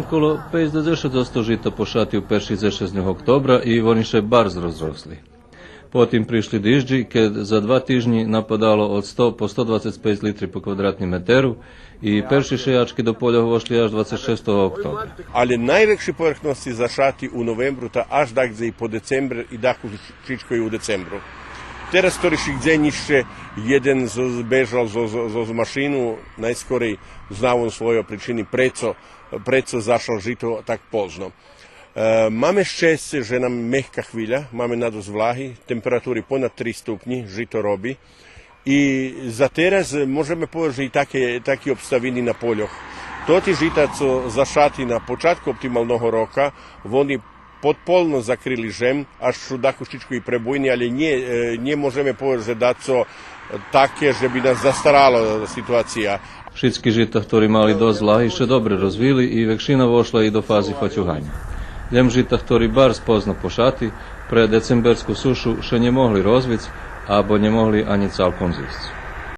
Коло 5 до 10% жита пошати у перші 10 октobra і вони ще барз розросли. Потім прийшли діжджі, кед за 2 тижні нападало od 100 по 125 літри по квадратний метру, і перші шиячки до поля вошли аж 26 октobra. Але найвекші поверхності зашати у новембру та аж дакзе і по decembr i daku čičko i u decembru. Teraz ktorejších deň ešte jeden bežal zo mašinu, najskorej znal svoje príčiny, prečo zašlo žito tak pozno. Máme šťastie, že nám mehká chvíľa, máme nadosť vlahy, temperatúry ponad 3 stupni, žito robí. I za teraz môžeme povedať, že také obstaviny na poľoch. Toti žita, co zašati na počátku optimálneho roka, oni podpolno zakryli žem, až sú dakuštičku i prebujni, ale nie môžeme povedať, že daco také, že by nás zastarala situácia. Všetky žita, ktorí mali dosť vlahy, še dobre rozvili i väčšina vošla i do fázy faťuhania. Ljem žita, ktorí barz pozno pošati, pre decemberskú sušu še nemohli rozviť, abo nemohli ani celkom zísť.